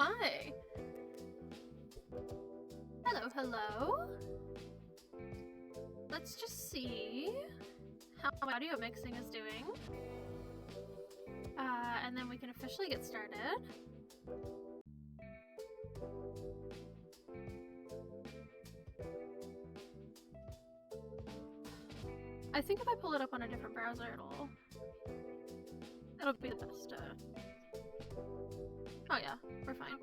my. Hello, hello. Let's just see how my audio mixing is doing. And then we can officially get started. I think if I pull it up on a different browser, it'll be the best. Oh yeah, we're fine.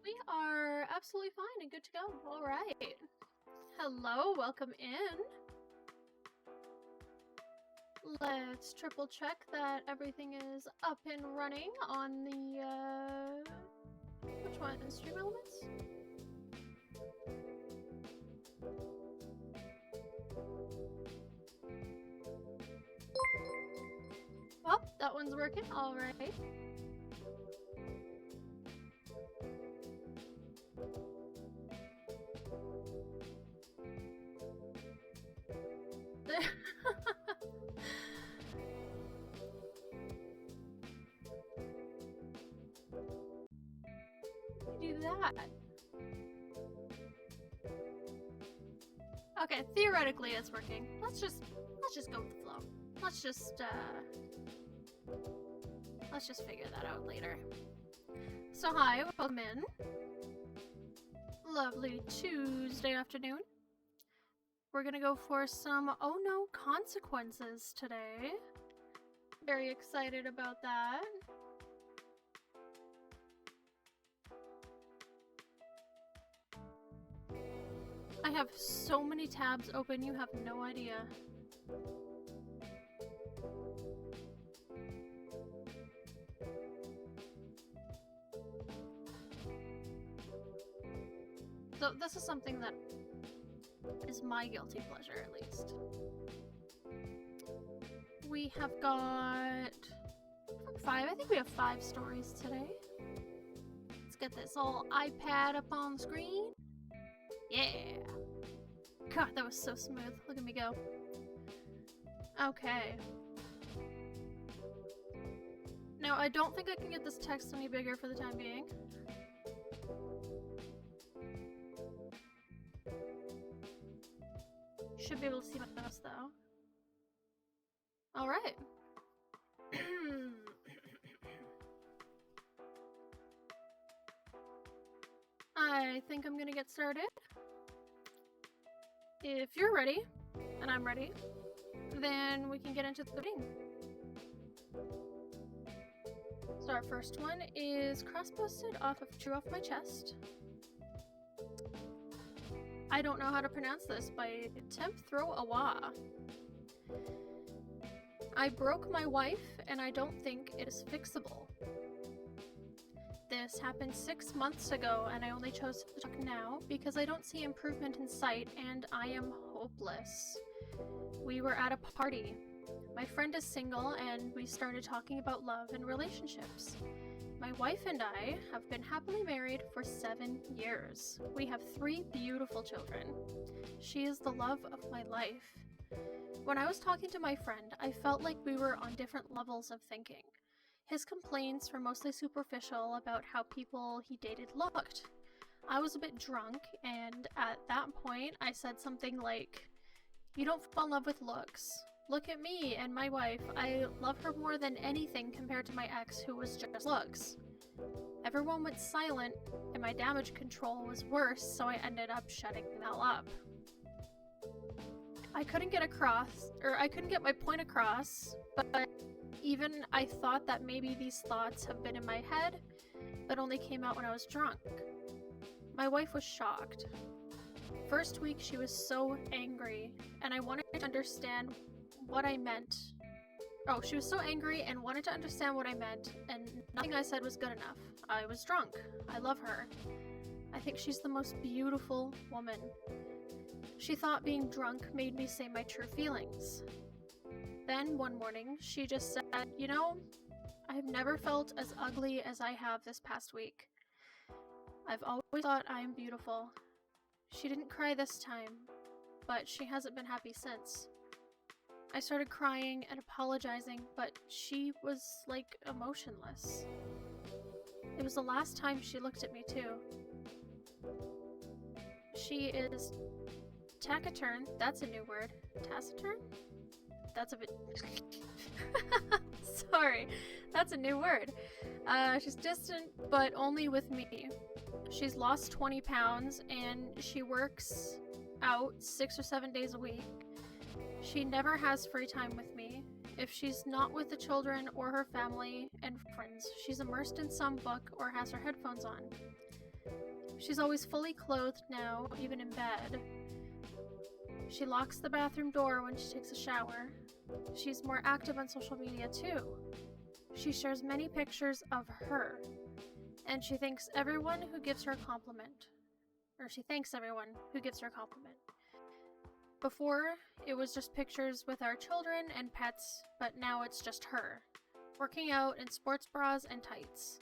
We are absolutely fine and good to go. All right. Hello, welcome in. Let's triple check that everything is up and running on the, which one? Stream Elements? Oh, that one's working. All right. Do that. Okay, theoretically it's working. Let's just go with the flow. Let's just figure that out later. So hi, welcome in. Lovely Tuesday afternoon. We're gonna go for some OhNoConsequences today. Very excited about that. I have so many tabs open, you have no idea. So this is something that is my guilty pleasure, at least. We have got 5, I think we have 5 stories today. Let's get this whole iPad up on the screen. Yeah! God, that was so smooth. Look at me go. Okay. Now, I don't think I can get this text any bigger for the time being. Should be able to see my mouse, though. Alright. I think I'm gonna get started. If you're ready, and I'm ready, then we can get into the reading. So our first one is cross-posted off of True Off My Chest. I don't know how to pronounce this, by Temp Throw Awa. I broke my wife, and I don't think it is fixable. This happened 6 months ago, and I only chose to talk now because I don't see improvement in sight, and I am hopeless. We were at a party. My friend is single, and we started talking about love and relationships. My wife and I have been happily married for 7 years. We have 3 beautiful children. She is the love of my life. When I was talking to my friend, I felt like we were on different levels of thinking. His complaints were mostly superficial about how people he dated looked. I was a bit drunk, and at that point I said something like, "You don't fall in love with looks. Look at me and my wife. I love her more than anything compared to my ex who was just looks." Everyone went silent, and my damage control was worse, so I ended up shutting them all up. I couldn't get my point across, but even I thought that maybe these thoughts have been in my head, but only came out when I was drunk. My wife was shocked. First week she was so angry, and I wanted to understand what I meant. Oh, she was so angry and wanted to understand what I meant, and nothing I said was good enough. I was drunk. I love her. I think she's the most beautiful woman. She thought being drunk made me say my true feelings. Then, one morning, she just said, "You know, I've never felt as ugly as I have this past week. I've always thought I am beautiful." She didn't cry this time, but she hasn't been happy since. I started crying and apologizing, but she was, like, emotionless. It was the last time she looked at me, too. She is taciturn. That's a new word. Taciturn? That's a bit... Sorry. That's a new word. She's distant, but only with me. She's lost 20 pounds, and she works out 6 or 7 days a week. She never has free time with me. If she's not with the children or her family and friends, she's immersed in some book or has her headphones on. She's always fully clothed now, even in bed. She locks the bathroom door when she takes a shower. She's more active on social media too. She shares many pictures of her, and she thanks everyone who gives her a compliment. Or she thanks everyone who gives her a compliment. Before, it was just pictures with our children and pets, but now it's just her, working out in sports bras and tights.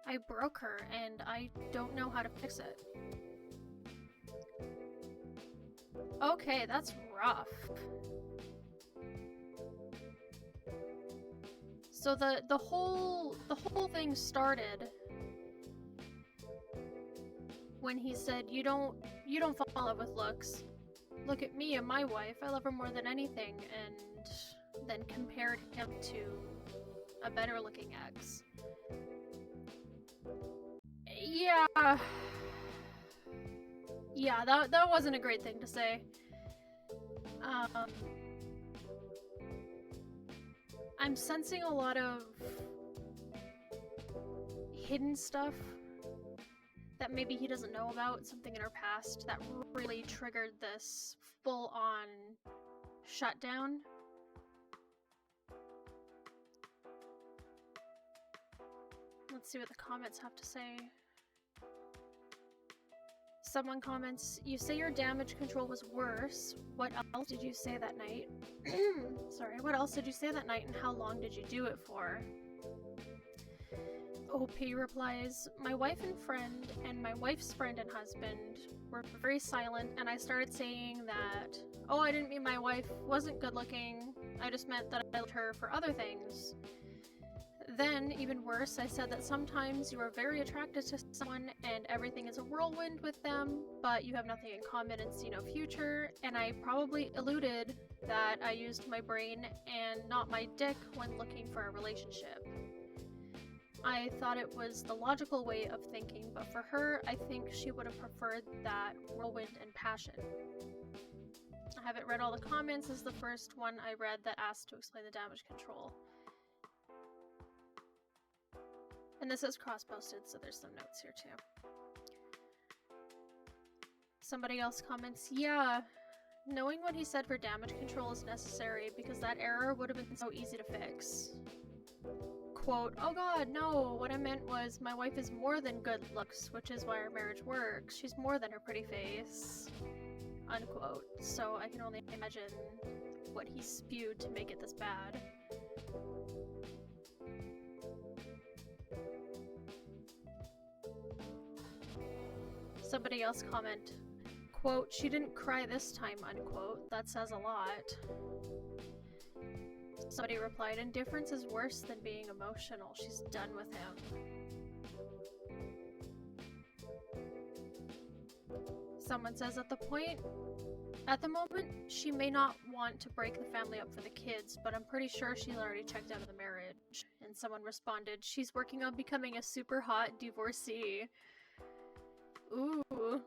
I broke her, and I don't know how to fix it. Okay, that's rough. So the whole thing started when he said, you don't fall in love with looks. Look at me and my wife, I love her more than anything, and then compared him to a better looking ex. Yeah, that wasn't a great thing to say. I'm sensing a lot of hidden stuff that maybe he doesn't know about, something in her past that really triggered this full-on shutdown. Let's see what the comments have to say. Someone comments, you say your damage control was worse. What else did you say that night? Sorry, what else did you say that night and how long did you do it for? OP replies, my wife and friend and my wife's friend and husband were very silent, and I started saying that, oh, I didn't mean my wife wasn't good looking, I just meant that I loved her for other things. Then, even worse, I said that sometimes you are very attracted to someone and everything is a whirlwind with them, but you have nothing in common and see no future, and I probably alluded that I used my brain and not my dick when looking for a relationship. I thought it was the logical way of thinking, but for her, I think she would have preferred that whirlwind and passion. I haven't read all the comments. This is the first one I read that asked to explain the damage control. And this is cross-posted, so there's some notes here too. Somebody else comments, yeah, knowing what he said for damage control is necessary because that error would have been so easy to fix. Quote, oh god, no, what I meant was my wife is more than good looks, which is why our marriage works. She's more than her pretty face. Unquote. So I can only imagine what he spewed to make it this bad. Somebody else comment, quote, she didn't cry this time, unquote. That says a lot. Somebody replied, indifference is worse than being emotional. She's done with him. Someone says at the moment, she may not want to break the family up for the kids, but I'm pretty sure she's already checked out of the marriage. And someone responded, she's working on becoming a super hot divorcee. Ooh.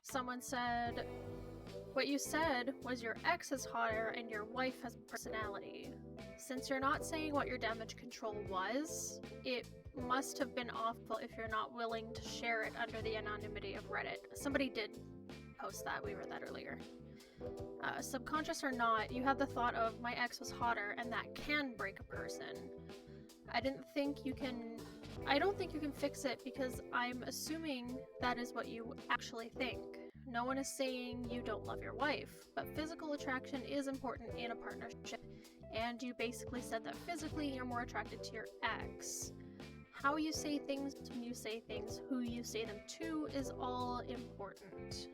Someone said, what you said was your ex is hotter and your wife has personality. Since you're not saying what your damage control was, it must have been awful if you're not willing to share it under the anonymity of Reddit. Somebody did post that, we read that earlier. Subconscious or not, you had the thought of my ex was hotter and that can break a person. I don't think you can fix it because I'm assuming that is what you actually think. No one is saying you don't love your wife, but physical attraction is important in a partnership, and you basically said that physically you're more attracted to your ex. how you say things, when you say things, who you say them to is all important.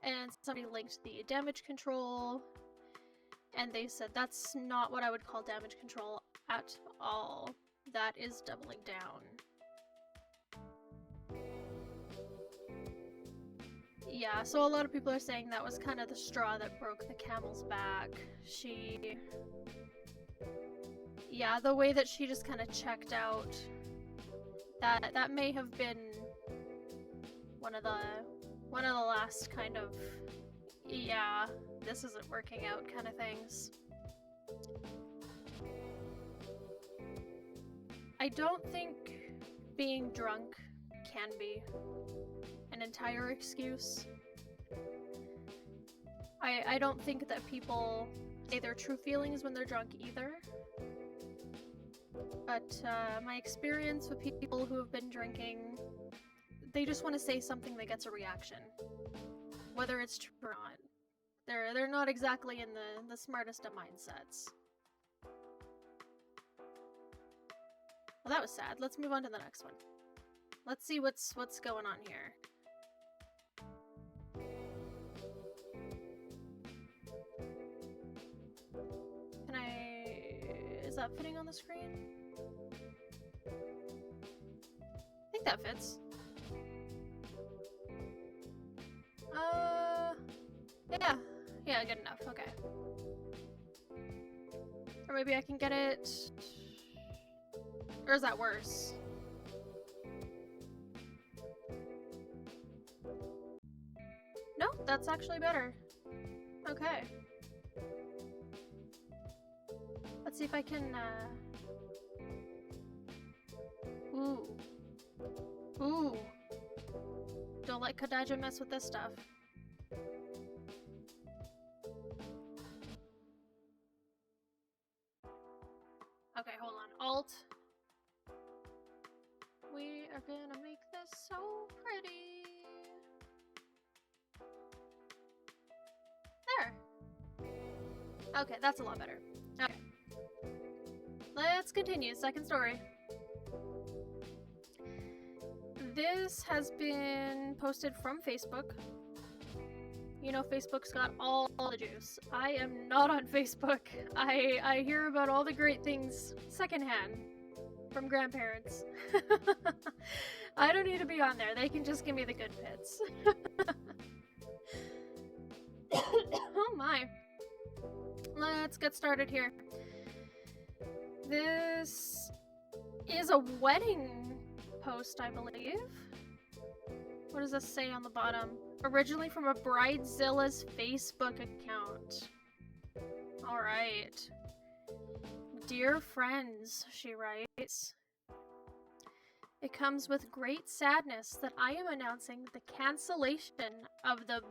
And somebody linked the damage control, and they said that's not what I would call damage control at all. That is doubling down. Yeah, so a lot of people are saying that was kind of the straw that broke the camel's back. Yeah, the way that she just kind of checked out, that may have been one of the last kind of, yeah, this isn't working out kind of things. I don't think being drunk can be an entire excuse. I don't think that people say their true feelings when they're drunk either. But my experience with people who have been drinking, they just want to say something that gets a reaction, whether it's true or not. They're not exactly in the smartest of mindsets. Well, that was sad. Let's move on to the next one. Let's see what's going on here. Is that fitting on the screen? I think that fits. Yeah, good enough, okay. Or maybe I can get it... Or is that worse? No, that's actually better. Okay. Let's see if I can, Ooh. Ooh. Don't let Kodaja mess with this stuff. Okay, hold on. Alt. We are gonna make this so pretty. There. Okay, that's a lot better. Okay. Let's continue. Second story. This has been posted from Facebook. You know, Facebook's got all the juice. I am not on Facebook. I hear about all the great things secondhand from grandparents. I don't need to be on there. They can just give me the good bits. Oh my. Let's get started here. This is a wedding post, I believe. What does this say on the bottom? Originally from a Bridezilla's Facebook account. Alright. Dear friends, she writes. It comes with great sadness that I am announcing the cancellation of the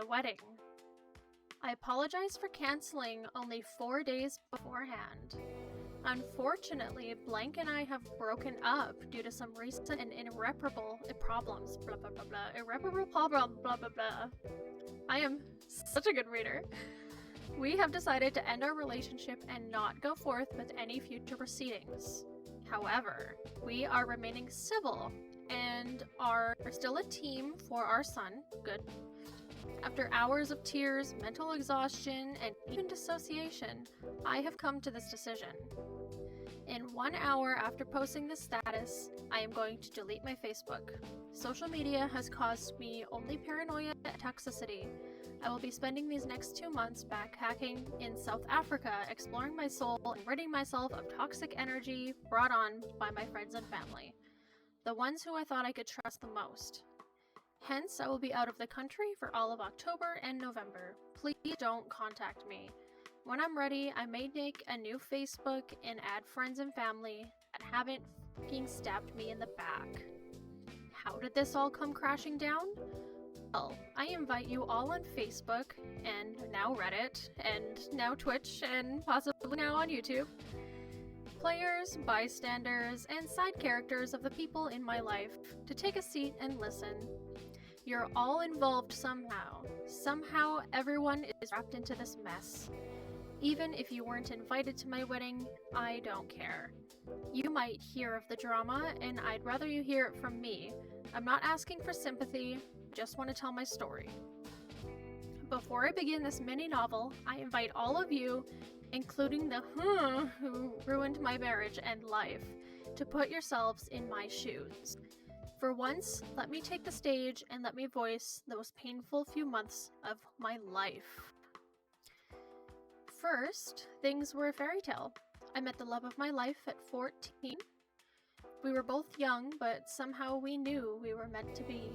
wedding. I apologize for canceling only 4 days beforehand. Unfortunately, Blank and I have broken up due to some recent and irreparable problems, blah blah blah blah, irreparable problem, blah blah blah. I am such a good reader. We have decided to end our relationship and not go forth with any future proceedings. However, we are remaining civil and are still a team for our son. Good. After hours of tears, mental exhaustion, and even dissociation, I have come to this decision. In 1 hour after posting this status, I am going to delete my Facebook. Social media has caused me only paranoia and toxicity. I will be spending these next 2 months backpacking in South Africa, exploring my soul and ridding myself of toxic energy brought on by my friends and family. The ones who I thought I could trust the most. Hence, I will be out of the country for all of October and November. Please don't contact me. When I'm ready, I may make a new Facebook and add friends and family that haven't fucking stabbed me in the back. How did this all come crashing down? Well, I invite you all on Facebook, and now Reddit, and now Twitch, and possibly now on YouTube. Players, bystanders, and side characters of the people in my life to take a seat and listen. You're all involved somehow. Somehow everyone is wrapped into this mess. Even if you weren't invited to my wedding, I don't care. You might hear of the drama, and I'd rather you hear it from me. I'm not asking for sympathy, just want to tell my story. Before I begin this mini novel, I invite all of you, including the who ruined my marriage and life, to put yourselves in my shoes. For once, let me take the stage and let me voice the most painful few months of my life. First, things were a fairy tale. I met the love of my life at 14. We were both young, but somehow we knew we were meant to be.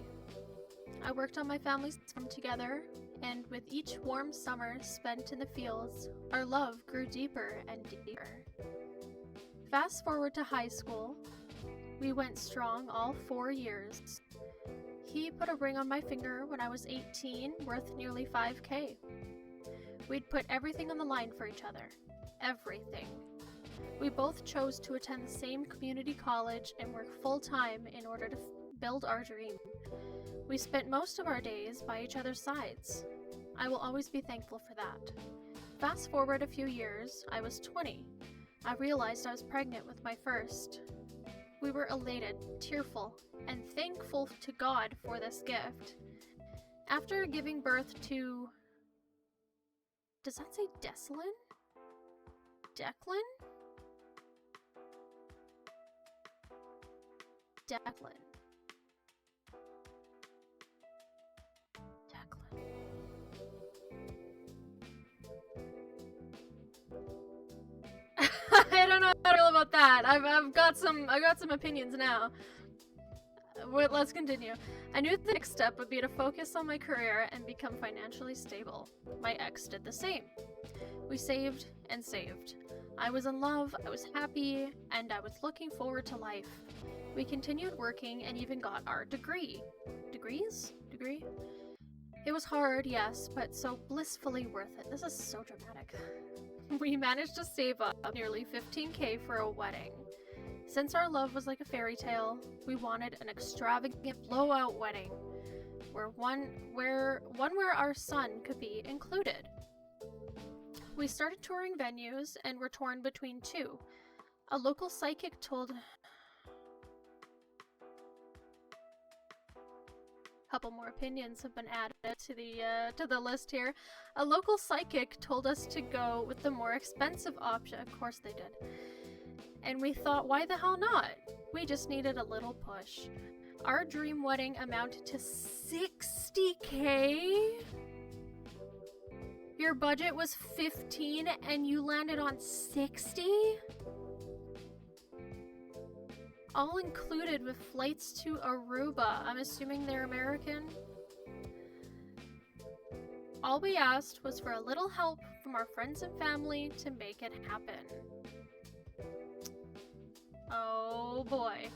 I worked on my family's farm together, and with each warm summer spent in the fields, our love grew deeper and deeper. Fast forward to high school. We went strong all 4 years. He put a ring on my finger when I was 18, worth nearly $5,000. We'd put everything on the line for each other. Everything. We both chose to attend the same community college and work full-time in order to build our dream. We spent most of our days by each other's sides. I will always be thankful for that. Fast forward a few years, I was 20. I realized I was pregnant with my first. We were elated, tearful, and thankful to God for this gift. After giving birth to... Does that say Declan? Declan? Declan. I don't know how to feel about that. I've got some opinions now. Let's continue. I knew the next step would be to focus on my career and become financially stable. My ex did the same. We saved and saved. I was in love, I was happy, and I was looking forward to life. We continued working and even got our degree. Degree? It was hard, yes, but so blissfully worth it. This is so dramatic. We managed to save up nearly $15,000 for a wedding. Since our love was like a fairy tale, we wanted an extravagant blowout wedding, where our son could be included. We started touring venues and were torn between two. A local psychic told... Couple more opinions have been added to the list here. A local psychic told us to go with the more expensive option. Of course they did. And we thought, why the hell not? We just needed a little push. Our dream wedding amounted to $60,000? Your budget was $15 and you landed on $60? All included with flights to Aruba. I'm assuming they're American. All we asked was for a little help from our friends and family to make it happen. Oh boy.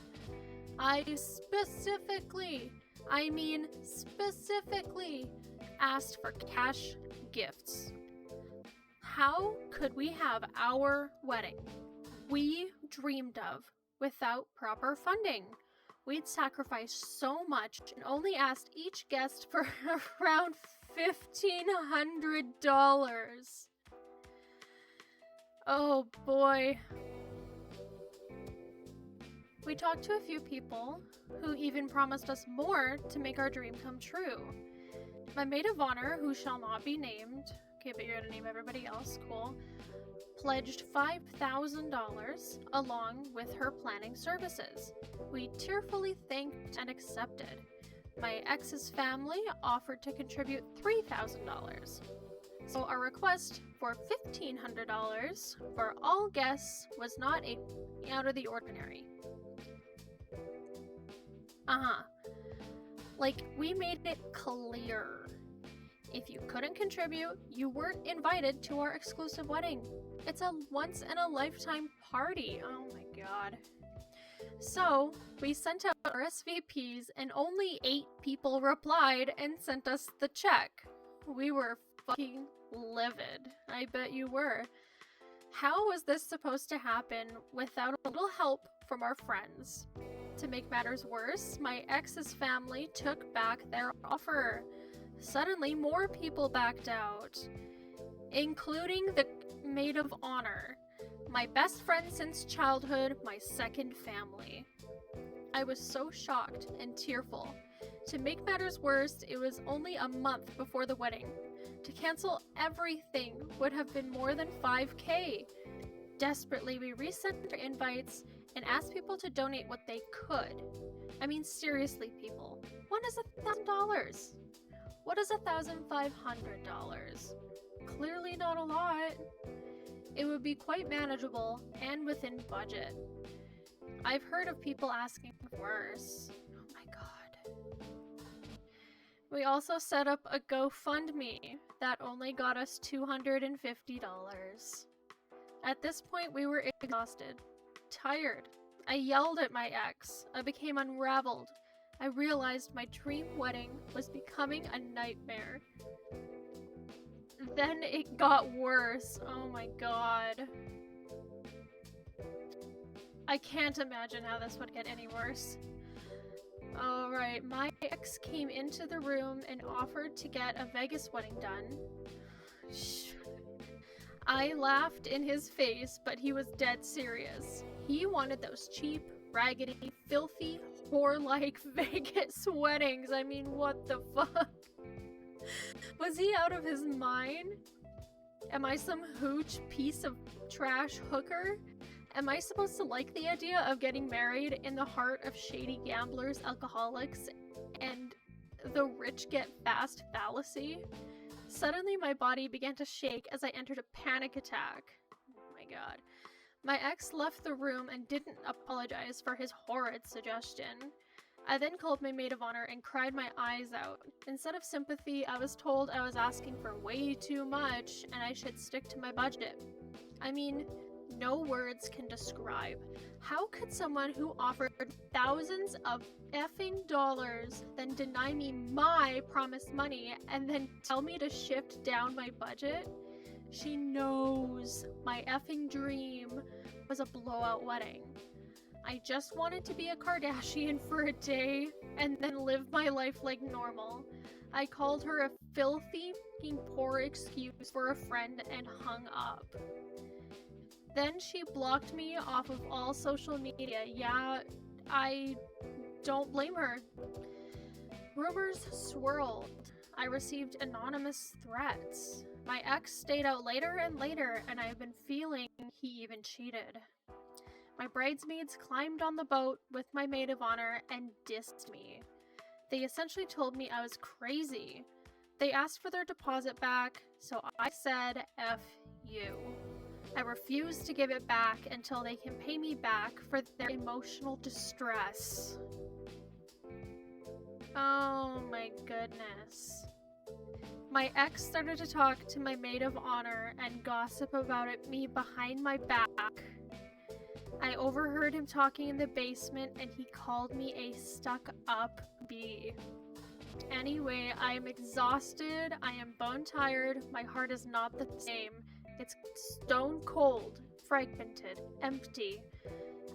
I specifically asked for cash gifts. How could we have our wedding we dreamed of without proper funding? We'd sacrificed so much and only asked each guest for around $1,500. Oh boy. We talked to a few people who even promised us more to make our dream come true. My maid of honor, who shall not be named, okay, but you're gonna name everybody else, cool, pledged $5,000 along with her planning services. We tearfully thanked and accepted. My ex's family offered to contribute $3,000. So our request for $1,500 for all guests was not out of the ordinary. Like, we made it clear. If you couldn't contribute, you weren't invited to our exclusive wedding. It's a once-in-a-lifetime party. Oh my god. So, we sent out RSVPs and only 8 people replied and sent us the check. We were fucking livid. I bet you were. How was this supposed to happen without a little help from our friends? To make matters worse, my ex's family took back their offer. Suddenly, more people backed out, including the maid of honor, my best friend since childhood, my second family. I was so shocked and tearful. To make matters worse, it was only a month before the wedding. To cancel everything would have been more than $5,000. Desperately, we resent our invites and asked people to donate what they could. I mean, seriously, people, what is $1,000? What is $1,500? Clearly not a lot. It would be quite manageable and within budget. I've heard of people asking for worse. Oh my god. We also set up a GoFundMe that only got us $250. At this point, we were exhausted, tired. I yelled at my ex. I became unraveled. I realized my dream wedding was becoming a nightmare. Then it got worse. Oh my god. I can't imagine how this would get any worse. Alright, my ex came into the room and offered to get a Vegas wedding done. I laughed in his face, but he was dead serious. He wanted those cheap, raggedy, filthy, whore-like Vegas weddings. I mean, what the fuck? Was he out of his mind? Am I some hooch piece of trash hooker? Am I supposed to like the idea of getting married in the heart of shady gamblers, alcoholics, and the rich get fast fallacy? Suddenly my body began to shake as I entered a panic attack. Oh my god. My ex left the room and didn't apologize for his horrid suggestion. I then called my maid of honor and cried my eyes out. Instead of sympathy, I was told I was asking for way too much and I should stick to my budget. I mean, no words can describe. How could someone who offered thousands of effing dollars then deny me my promised money and then tell me to shift down my budget? She knows my effing dream was a blowout wedding. I just wanted to be a Kardashian for a day and then live my life like normal. I called her a filthy, poor excuse for a friend and hung up. Then she blocked me off of all social media. Yeah, I don't blame her. Rumors swirled. I received anonymous threats. My ex stayed out later and later, and I've been feeling he even cheated. My bridesmaids climbed on the boat with my maid of honor and dissed me. They essentially told me I was crazy. They asked for their deposit back, so I said, F you. I refuse to give it back until they can pay me back for their emotional distress. Oh my goodness. My ex started to talk to my maid of honor and gossip about me behind my back. I overheard him talking in the basement and he called me a stuck-up bee. Anyway, I am exhausted, I am bone-tired, my heart is not the same. It's stone cold, fragmented, empty.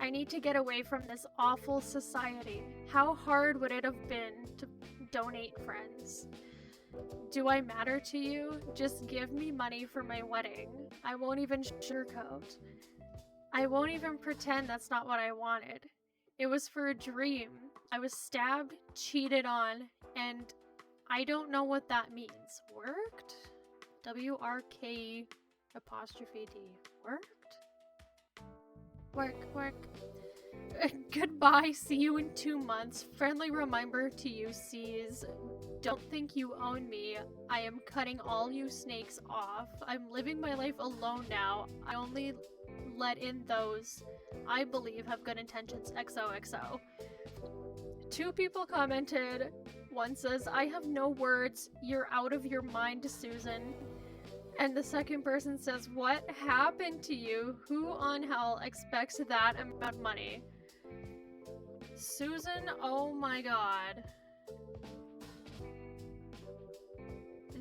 I need to get away from this awful society. How hard would it have been to donate friends? Do I matter to you? Just give me money for my wedding. I won't even sugarcoat. I won't even pretend that's not what I wanted. It was for a dream. I was stabbed, cheated on, and I don't know what that means. Worked? W-R-K apostrophe D. Worked? Work. Goodbye, see you in 2 months. Friendly reminder to you, C's. Don't think you own me. I am cutting all you snakes off. I'm living my life alone now. I only let in those I believe have good intentions. XOXO. 2 people commented. One says, I have no words. You're out of your mind, Susan. And the second person says, what happened to you? Who on hell expects that amount of money? Susan, oh my god.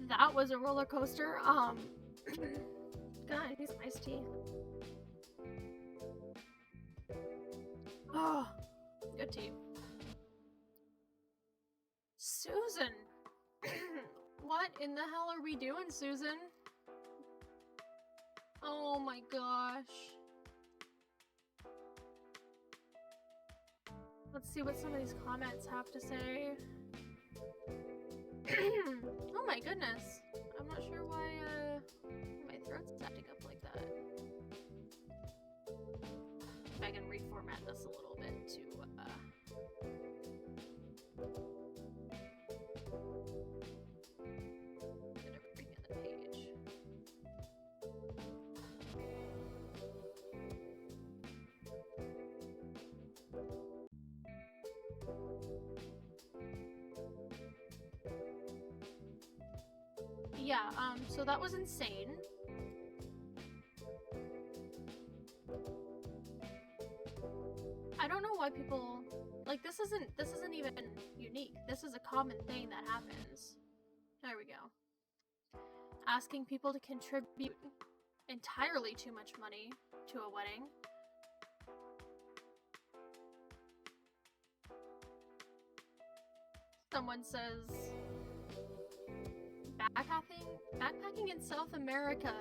That was a roller coaster. God, I need some iced tea. Oh, good tea. Susan! What in the hell are we doing, Susan? Oh my gosh. Let's see what some of these comments have to say. Oh my goodness. I'm not sure why my throat's acting up like that. If I can reformat this a little bit to get everything in the page. Yeah, so that was insane. I don't know why people like this isn't even unique. This is a common thing that happens. There we go. Asking people to contribute entirely too much money to a wedding. Someone says backpacking in South America.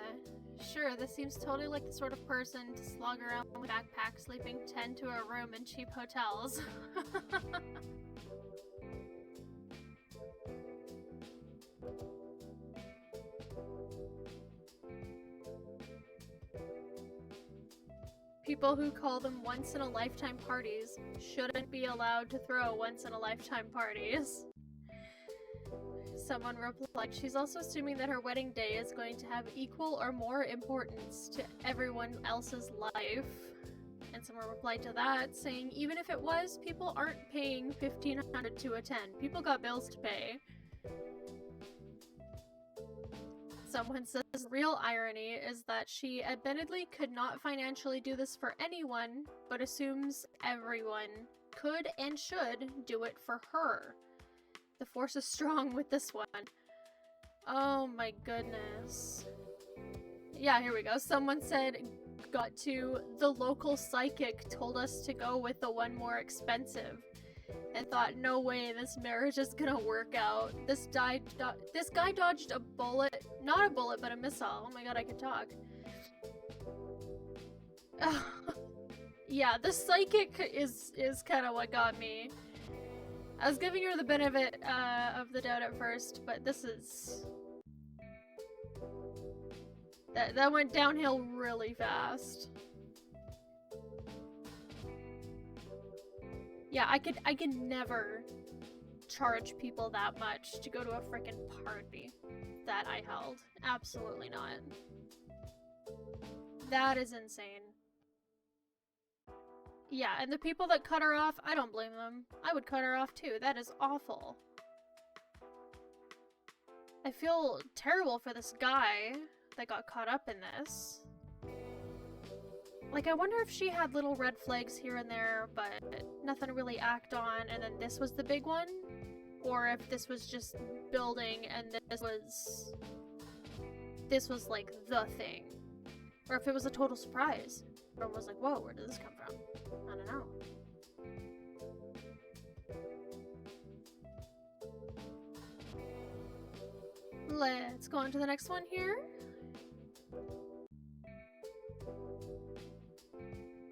Sure, this seems totally like the sort of person to slog around with a backpack, sleeping 10 to a room in cheap hotels. People who call them once-in-a-lifetime parties shouldn't be allowed to throw once-in-a-lifetime parties. Someone replied, she's also assuming that her wedding day is going to have equal or more importance to everyone else's life. And someone replied to that, saying, even if it was, people aren't paying $1,500 to attend. People got bills to pay. Someone says, real irony is that she admittedly could not financially do this for anyone, but assumes everyone could and should do it for her. The force is strong with this one. Oh my goodness. Yeah, here we go. Someone said, got to, the local psychic told us to go with the one more expensive. And thought, no way, this marriage is gonna work out. This guy dodged a bullet. Not a bullet, but a missile. Oh my god, I can talk. Yeah, the psychic is kind of what got me. I was giving her the benefit of the doubt at first, but this is... That went downhill really fast. Yeah, I could never charge people that much to go to a frickin' party that I held. Absolutely not. That is insane. Yeah, and the people that cut her off, I don't blame them. I would cut her off too. That is awful. I feel terrible for this guy that got caught up in this. Like, I wonder if she had little red flags here and there, but nothing to really act on, and then this was the big one? Or if this was just building and this was like the thing. Or if it was a total surprise. Everyone was like, whoa, where did this come from? I don't know. Let's go on to the next one here.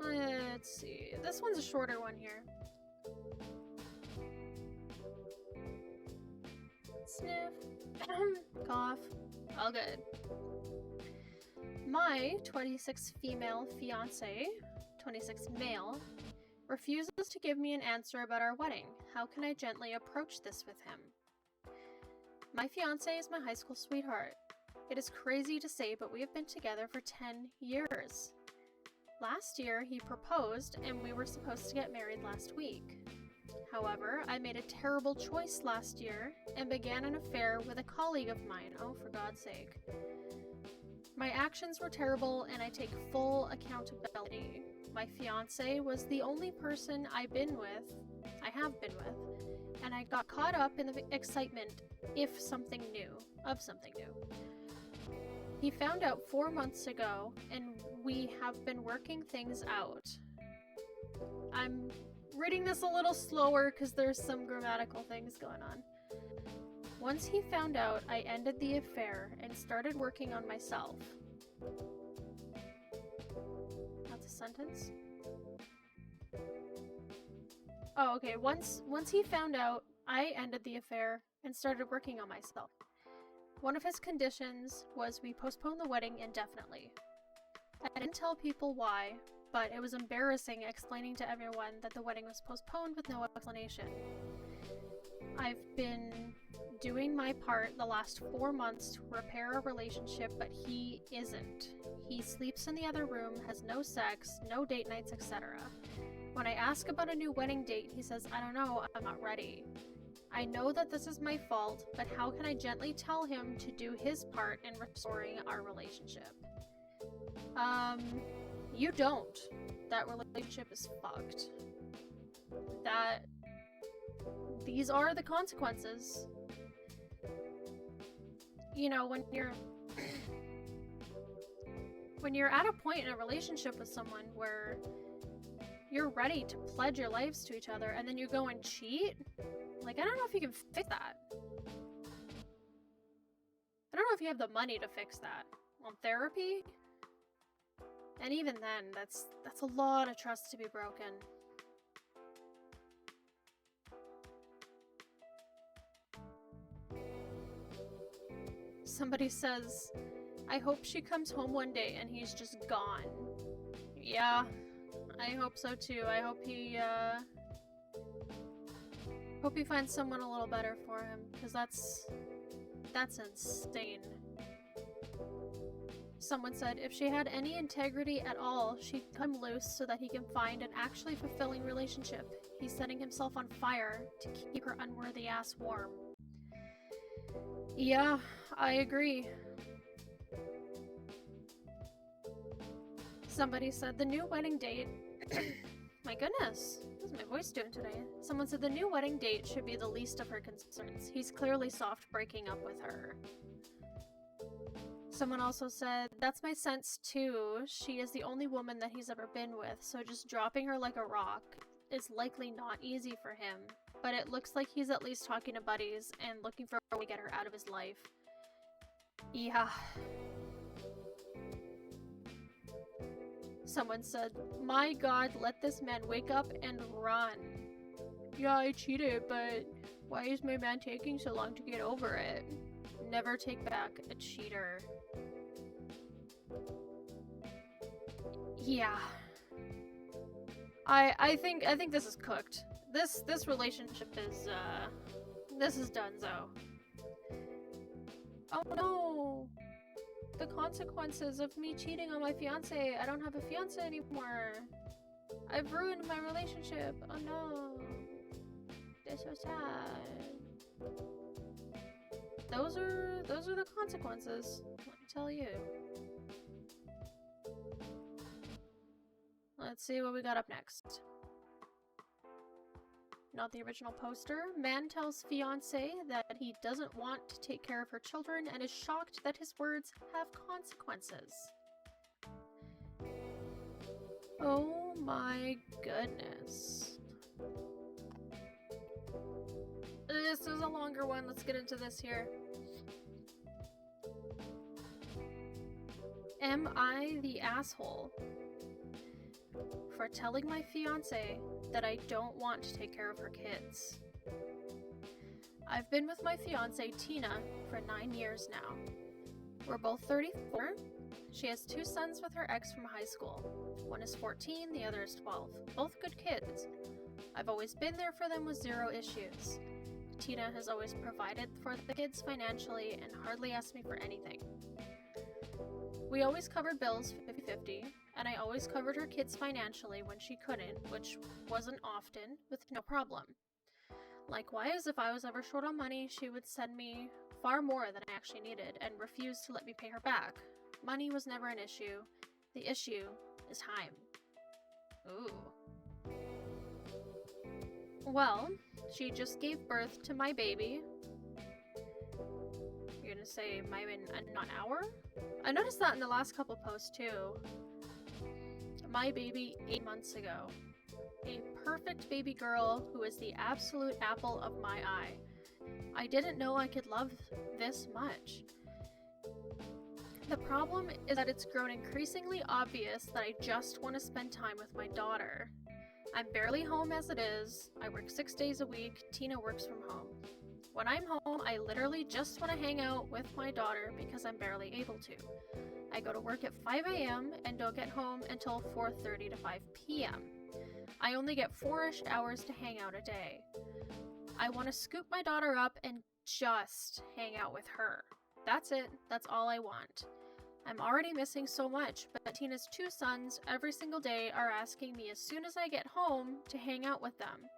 Let's see. This one's a shorter one here. Sniff. Cough. All good. My 26 female fiance, 26 male, refuses to give me an answer about our wedding. How can I gently approach this with him? My fiance is my high school sweetheart. It is crazy to say, but we have been together for 10 years. Last year, he proposed, and we were supposed to get married last week. However, I made a terrible choice last year and began an affair with a colleague of mine. Oh, for God's sake. My actions were terrible, and I take full accountability. My fiance was the only person I have been with, and I got caught up in the excitement of something new. He found out 4 months ago, and we have been working things out. I'm reading this a little slower because there's some grammatical things going on. Once he found out, I ended the affair and started working on myself. That's a sentence? Oh, okay. Once he found out, I ended the affair and started working on myself. One of his conditions was we postpone the wedding indefinitely. I didn't tell people why, but it was embarrassing explaining to everyone that the wedding was postponed with no explanation. I've been doing my part the last 4 months to repair our relationship, but he isn't. He sleeps in the other room, has no sex, no date nights, etc. When I ask about a new wedding date, he says, I don't know, I'm not ready. I know that this is my fault, but how can I gently tell him to do his part in restoring our relationship? You don't. That relationship is fucked. These are the consequences. You know, when you're at a point in a relationship with someone where you're ready to pledge your lives to each other and then you go and cheat, like, I don't know if you can fix that. I don't know if you have the money to fix that. On therapy? And even then, that's a lot of trust to be broken. Somebody says, I hope she comes home one day and he's just gone. Yeah, I hope so too. I hope he finds someone a little better for him, because that's insane. Someone said, if she had any integrity at all, she'd come loose so that he can find an actually fulfilling relationship. He's setting himself on fire to keep her unworthy ass warm. Yeah, I agree. Somebody said the new wedding date... My goodness, what's my voice doing today? Someone said the new wedding date should be the least of her concerns. He's clearly soft breaking up with her. Someone also said, that's my sense too. She is the only woman that he's ever been with, so just dropping her like a rock is likely not easy for him. But it looks like he's at least talking to buddies and looking for a way to get her out of his life. Yeah. Someone said, my god, let this man wake up and run. Yeah, I cheated, but why is my man taking so long to get over it? Never take back a cheater. Yeah. I think this is cooked. This relationship is this is donezo. Oh no! The consequences of me cheating on my fiance. I don't have a fiance anymore. I've ruined my relationship. Oh no. That's so sad. Those are the consequences. Let me tell you. Let's see what we got up next. Not the original poster. Man tells fiance that he doesn't want to take care of her children and is shocked that his words have consequences. Oh my goodness. This is a longer one. Let's get into this here. Am I the asshole for telling my fiance that I don't want to take care of her kids? I've been with my fiance Tina for 9 years now. We're both 34. She has 2 sons with her ex from high school. One is 14, the other is 12. Both good kids. I've always been there for them with 0 issues. Tina has always provided for the kids financially and hardly asked me for anything. We always covered bills 50-50, and I always covered her kids financially when she couldn't, which wasn't often, with no problem. Likewise, if I was ever short on money, she would send me far more than I actually needed and refuse to let me pay her back. Money was never an issue. The issue is time. Ooh. Well, she just gave birth to my baby. You're gonna say maybe not an hour? I noticed that in the last couple posts too. My baby 8 months ago. A perfect baby girl who is the absolute apple of my eye. I didn't know I could love this much. The problem is that it's grown increasingly obvious that I just want to spend time with my daughter. I'm barely home as it is. I work 6 days a week. Tina works from home. When I'm home, I literally just want to hang out with my daughter because I'm barely able to. I go to work at 5 a.m. and don't get home until 4:30 to 5 p.m. I only get 4-ish hours to hang out a day. I want to scoop my daughter up and just hang out with her. That's it. That's all I want. I'm already missing so much, but Tina's 2 sons every single day are asking me as soon as I get home to hang out with them.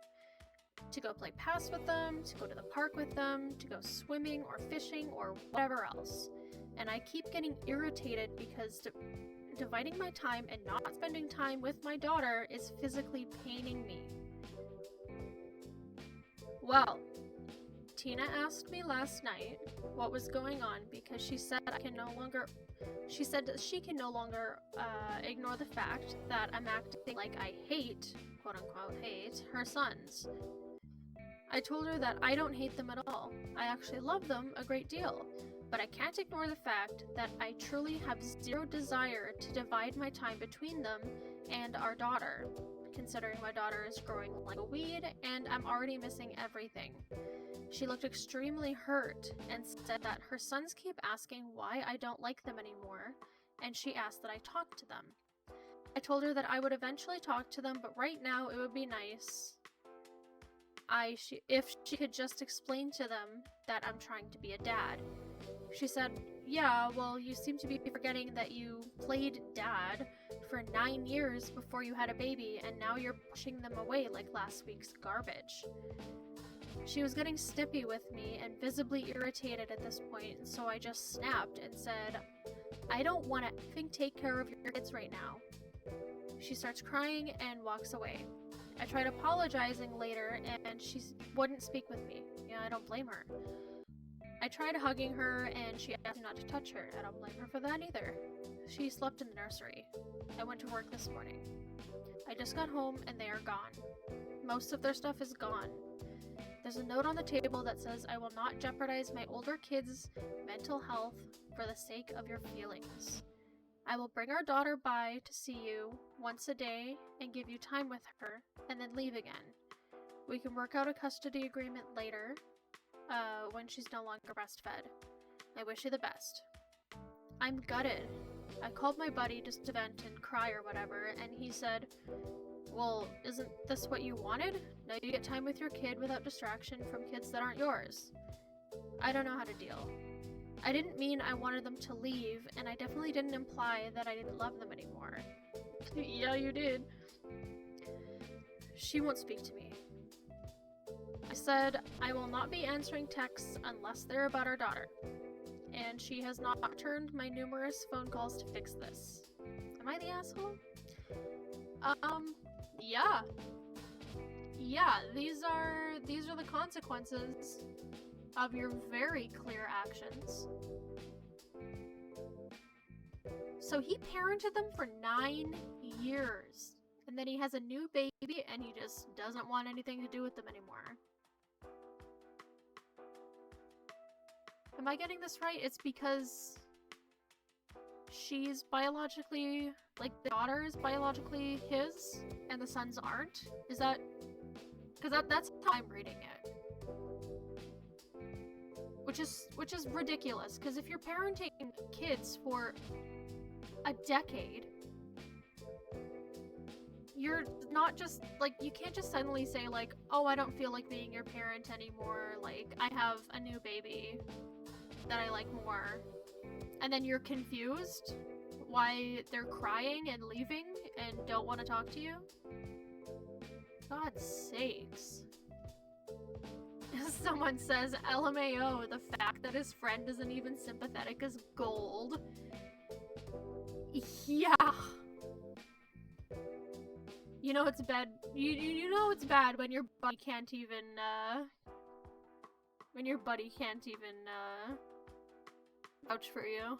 To go play pass with them, to go to the park with them, to go swimming or fishing or whatever else. And I keep getting irritated because dividing my time and not spending time with my daughter is physically paining me. Well, Tina asked me last night what was going on because she said that she can no longer ignore the fact that I'm acting like I hate, quote unquote hate, her sons. I told her that I don't hate them at all. I actually love them a great deal. But I can't ignore the fact that I truly have zero desire to divide my time between them and our daughter, considering my daughter is growing like a weed and I'm already missing everything. She looked extremely hurt and said that her sons keep asking why I don't like them anymore, and she asked that I talk to them. I told her that I would eventually talk to them, but right now it would be nice if she could just explain to them that I'm trying to be a dad. She said, yeah, well, you seem to be forgetting that you played dad for 9 years before you had a baby, and now you're pushing them away like last week's garbage. She was getting snippy with me and visibly irritated at this point, so I just snapped and said, I don't want to effing take care of your kids right now. She starts crying and walks away. I tried apologizing later, and she wouldn't speak with me. Yeah, I don't blame her. I tried hugging her, and she asked me not to touch her. I don't blame her for that either. She slept in the nursery. I went to work this morning. I just got home, and they are gone. Most of their stuff is gone. There's a note on the table that says, I will not jeopardize my older kids' mental health for the sake of your feelings. I will bring our daughter by to see you once a day and give you time with her, and then leave again. We can work out a custody agreement later, when she's no longer breastfed. I wish you the best. I'm gutted. I called my buddy just to vent and cry or whatever, and he said, well, isn't this what you wanted? Now you get time with your kid without distraction from kids that aren't yours. I don't know how to deal. I didn't mean I wanted them to leave, and I definitely didn't imply that I didn't love them anymore. Yeah, you did. She won't speak to me. I said I will not be answering texts unless they're about our daughter, and she has not returned my numerous phone calls to fix this. Am I the asshole? Yeah. Yeah, these are the consequences of your very clear actions. So he parented them for 9 years, and then he has a new baby and he just doesn't want anything to do with them anymore. Am I getting this right? It's because she's biologically, like, the daughter is biologically his, and the sons aren't? Is that... Because that's how I'm reading it. Which is ridiculous, because if you're parenting kids for a decade, you're not just, like, you can't just suddenly say, like, oh, I don't feel like being your parent anymore, like, I have a new baby that I like more. And then you're confused why they're crying and leaving and don't want to talk to you? God's sakes. Someone says, LMAO, the fact that his friend isn't even sympathetic is gold. Yeah. You know it's bad. You know it's bad when your buddy can't even, vouch for you.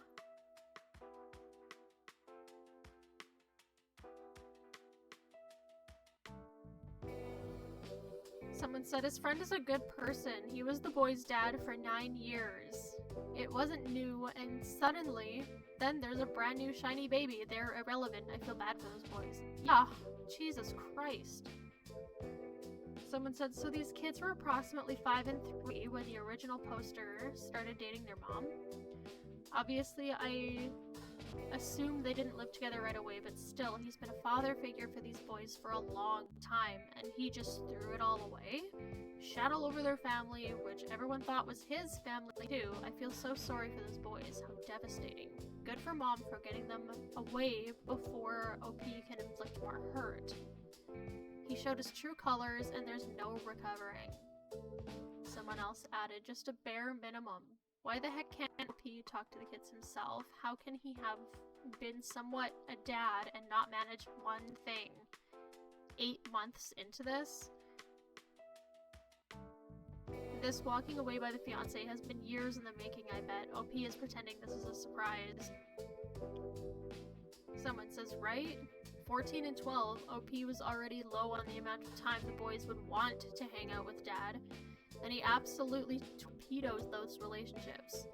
said his friend is a good person. He was the boy's dad for 9 years. It wasn't new, and suddenly, then there's a brand new shiny baby. They're irrelevant. I feel bad for those boys. Yeah, Jesus Christ. Someone said, so these kids were approximately 5 and 3 when the original poster started dating their mom. Obviously, I assume they didn't live together right away, but still, he's been a father figure for these boys for a long time, and he just threw it all away? Shat all over their family, which everyone thought was his family too. I feel so sorry for those boys. How devastating. Good for mom for getting them away before OP can inflict more hurt. He showed his true colors, and there's no recovering. Someone else added, just a bare minimum. Why the heck can't OP talk to the kids himself? How can he have been somewhat a dad and not manage one thing? 8 months into this? This walking away by the fiancé has been years in the making, I bet. OP is pretending this is a surprise. Someone says, right? 14 and 12, OP was already low on the amount of time the boys would want to hang out with dad, and he absolutely torpedoes those relationships.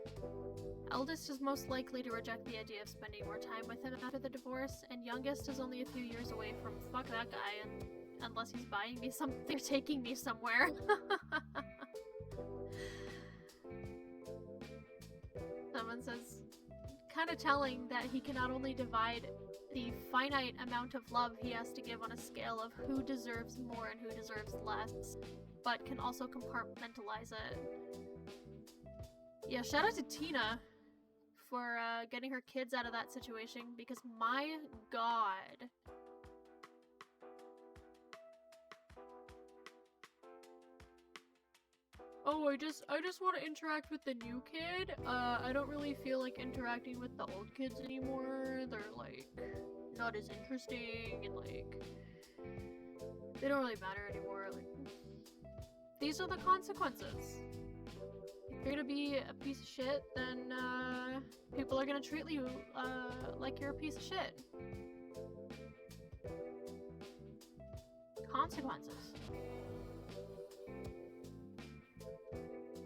Eldest is most likely to reject the idea of spending more time with him after the divorce, and youngest is only a few years away from fuck that guy, unless he's buying me something or taking me somewhere. Someone says, kind of telling that he can not only divide the finite amount of love he has to give on a scale of who deserves more and who deserves less, but can also compartmentalize it. Yeah, shout out to Tina for getting her kids out of that situation, because my god. Oh, I just want to interact with the new kid. I don't really feel like interacting with the old kids anymore. They're like not as interesting, and like they don't really matter anymore. Like, these are the consequences. If you're gonna be a piece of shit, then people are gonna treat you like you're a piece of shit. Consequences.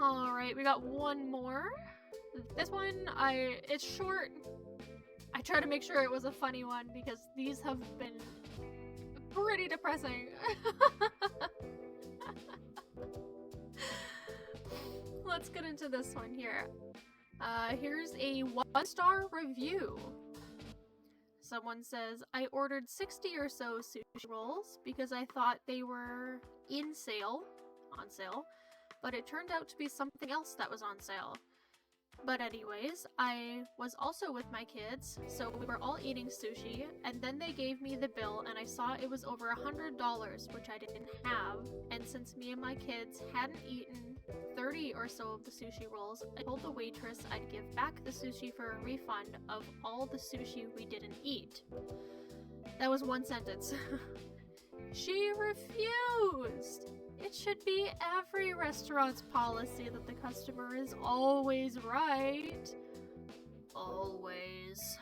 Alright, we got one more. This one, it's short. I try to make sure it was a funny one because these have been pretty depressing. Let's get into this one here. Here's a 1-star review. Someone says, I ordered 60 or so sushi rolls because I thought they were on sale, but it turned out to be something else that was on sale. But anyways, I was also with my kids, so we were all eating sushi, and then they gave me the bill and I saw it was over $100, which I didn't have, and since me and my kids hadn't eaten 30 or so of the sushi rolls, I told the waitress I'd give back the sushi for a refund of all the sushi we didn't eat. That was one sentence. She refused! It should be every restaurant's policy that the customer is always right. Always.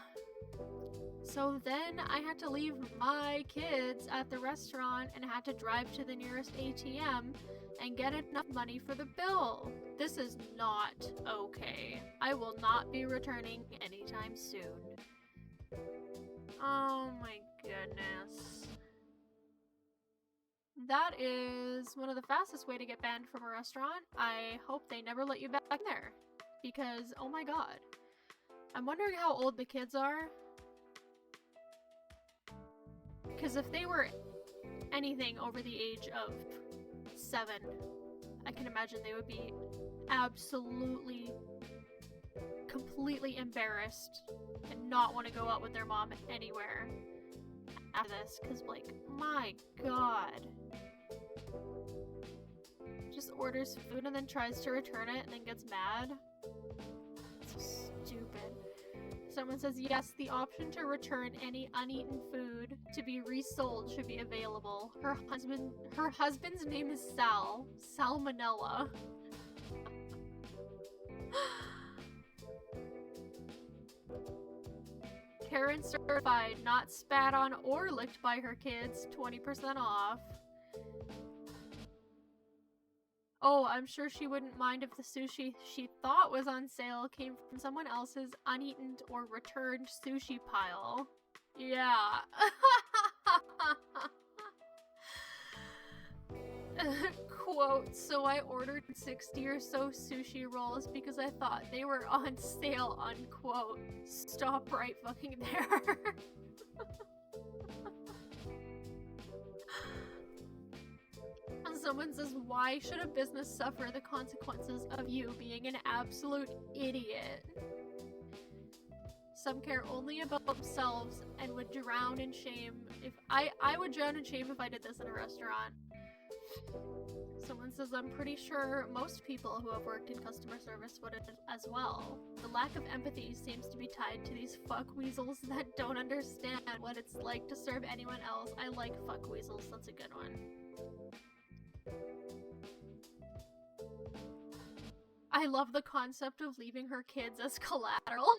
So then I had to leave my kids at the restaurant and had to drive to the nearest ATM and get enough money for the bill. This is not okay. I will not be returning anytime soon. Oh my goodness. That is one of the fastest way to get banned from a restaurant. I hope they never let you back in there. Because, oh my god. I'm wondering how old the kids are. Because if they were anything over the age of 7, I can imagine they would be absolutely, completely embarrassed and not want to go out with their mom anywhere after this. Because, like, my god. Just orders food and then tries to return it and then gets mad. So stupid. Someone says, yes, the option to return any uneaten food to be resold should be available. Her husband's name is Sal. Salmonella. Karen certified, not spat on or licked by her kids. 20% off. Oh, I'm sure she wouldn't mind if the sushi she thought was on sale came from someone else's uneaten or returned sushi pile. Yeah. Quote, so I ordered 60 or so sushi rolls because I thought they were on sale, unquote. Stop right fucking there. And someone says, why should a business suffer the consequences of you being an absolute idiot? Some care only about themselves and would drown in shame if I would drown in shame if I did this in a restaurant. Someone says, I'm pretty sure most people who have worked in customer service would as well. The lack of empathy seems to be tied to these fuckweasels that don't understand what it's like to serve anyone else. I like fuckweasels, that's a good one. I love the concept of leaving her kids as collateral.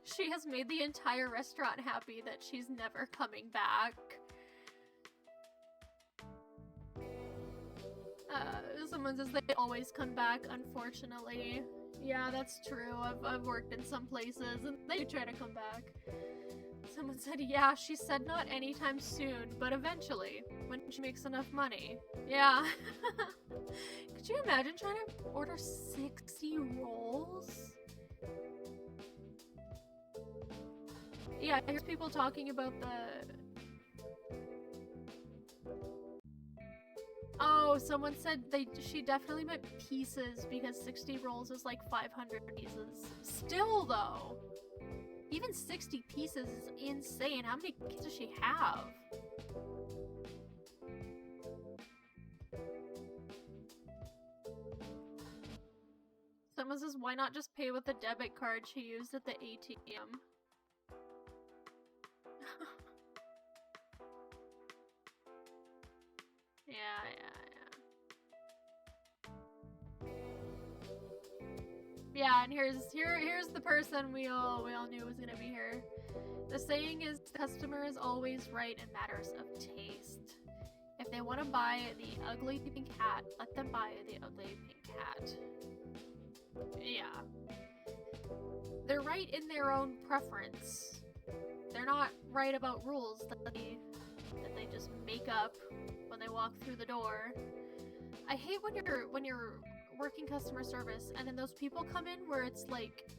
She has made the entire restaurant happy that she's never coming back. Someone says they always come back, unfortunately. Yeah, that's true. I've worked in some places and they try to come back. Someone said, yeah, she said not anytime soon, but eventually, when she makes enough money. Yeah. Could you imagine trying to order 60 rolls? Yeah, here's people talking about the... Oh, someone said she definitely meant pieces because 60 rolls is like 500 pieces. Still, though, even 60 pieces is insane. How many pieces does she have? Someone says, why not just pay with the debit card she used at the ATM? Yeah, and here's the person we all knew was gonna be here. The saying is, the customer is always right in matters of taste. If they want to buy the ugly pink hat, let them buy the ugly pink hat. Yeah. They're right in their own preference. They're not right about rules that they just make up when they walk through the door. I hate when you're working customer service and then those people come in where it's like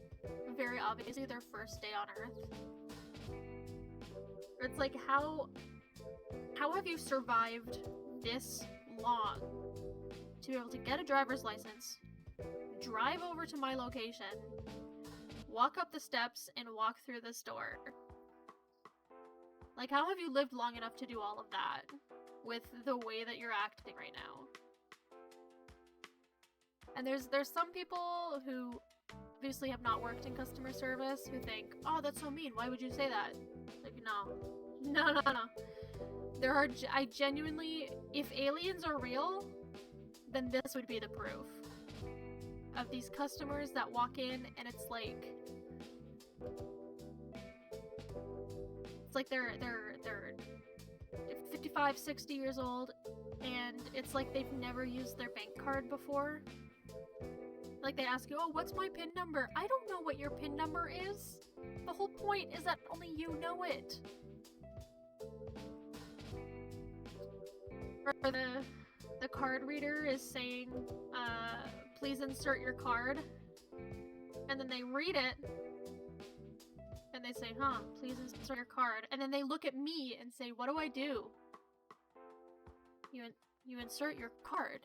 very obviously their first day on earth. It's like, how have you survived this long to be able to get a driver's license, drive over to my location, walk up the steps, and walk through this door? Like, how have you lived long enough to do all of that with the way that you're acting right now? And there's some people who obviously have not worked in customer service who think, oh, that's so mean, why would you say that? Like, no. There are, I genuinely, if aliens are real, then this would be the proof of these customers that walk in and it's like they're 55, 60 years old and it's like they've never used their bank card before. Like, they ask you, oh, what's my PIN number? I don't know what your PIN number is. The whole point is that only you know it. Or the card reader is saying, please insert your card. And then they read it. And they say, huh, please insert your card. And then they look at me and say, what do I do? You insert your card.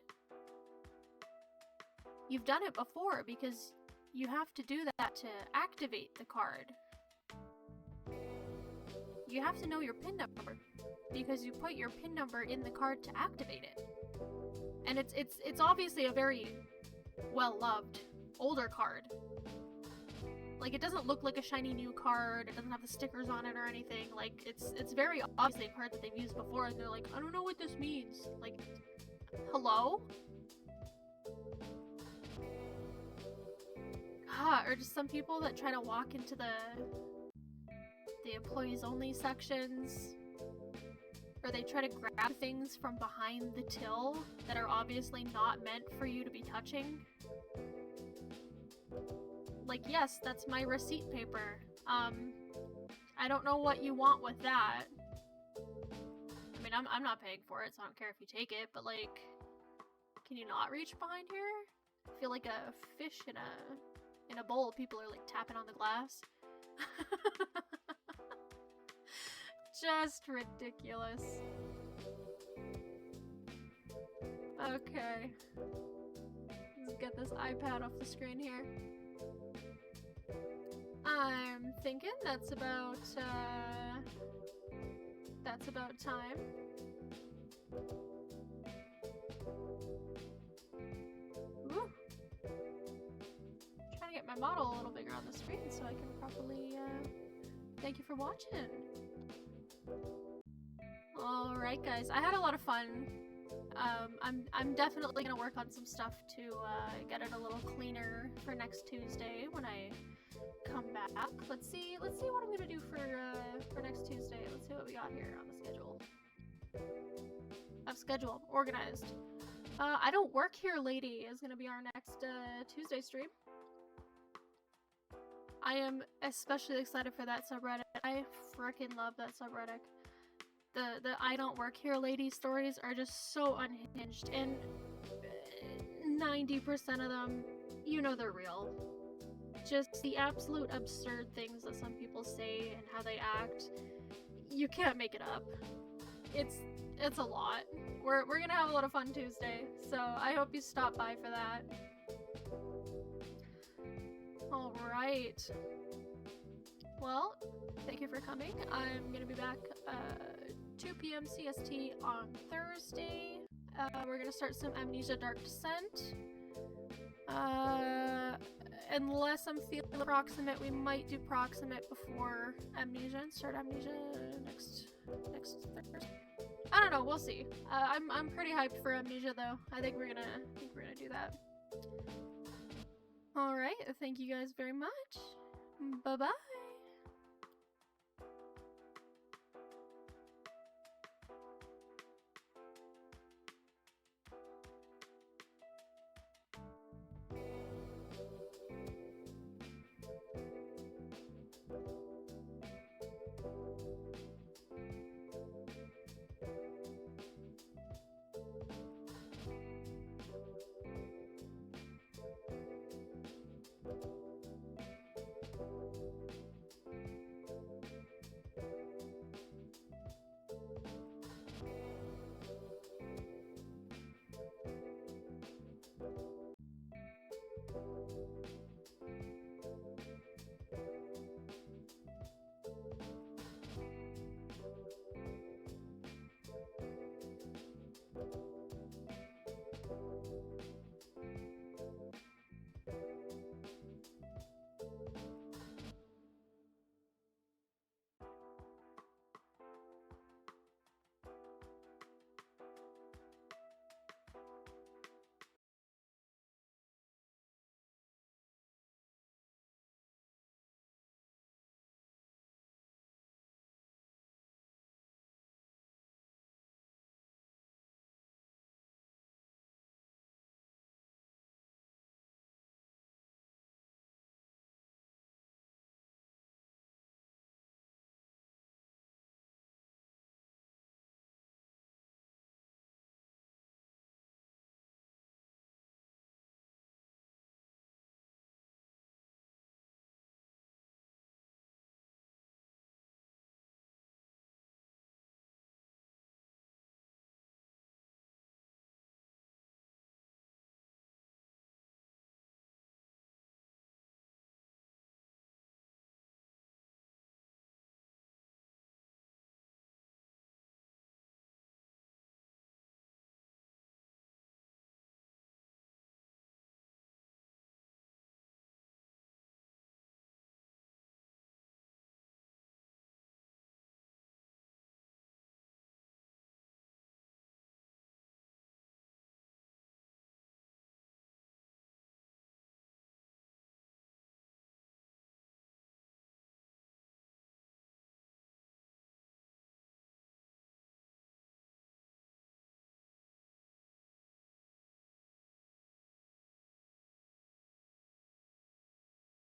You've done it before because you have to do that to activate the card. You have to know your PIN number because you put your PIN number in the card to activate it. And it's obviously a very well-loved older card. Like, it doesn't look like a shiny new card, it doesn't have the stickers on it or anything. Like, it's very obviously a card that they've used before and they're like, I don't know what this means. Like, hello? Or just some people that try to walk into the employees only sections or they try to grab things from behind the till that are obviously not meant for you to be touching. Like, yes, that's my receipt paper. I don't know what you want with that. I mean, I'm not paying for it, so I don't care if you take it, but like, can you not reach behind here? I feel like a fish in a bowl. People are like tapping on the glass. Just ridiculous. Okay. Let's get this iPad off the screen here. I'm thinking that's about time. Ooh. Trying to get my model a little bigger on the screen so I can properly thank you for watching. Alright guys, I had a lot of fun. I'm definitely gonna work on some stuff to get it a little cleaner for next Tuesday when I come back. Let's see what I'm gonna do for next Tuesday. Let's see what we got here on the schedule. Schedule organized. I don't work here, lady is gonna be our next Tuesday stream. I am especially excited for that subreddit. I freaking love that subreddit. The I don't work here lady stories are just so unhinged, and 90% of them, you know they're real. Just the absolute absurd things that some people say and how they act. You can't make it up. It's a lot. We're gonna have a lot of fun Tuesday, so I hope you stop by for that. Alright. Well, thank you for coming. I'm gonna be back 2 p.m. CST on Thursday. We're gonna start some Amnesia Dark Descent. Unless I'm feeling proximate, we might do proximate before Amnesia and start Amnesia next Thursday. I don't know, we'll see. I'm pretty hyped for Amnesia though. I think we're gonna do that. Alright, thank you guys very much. Bye-bye.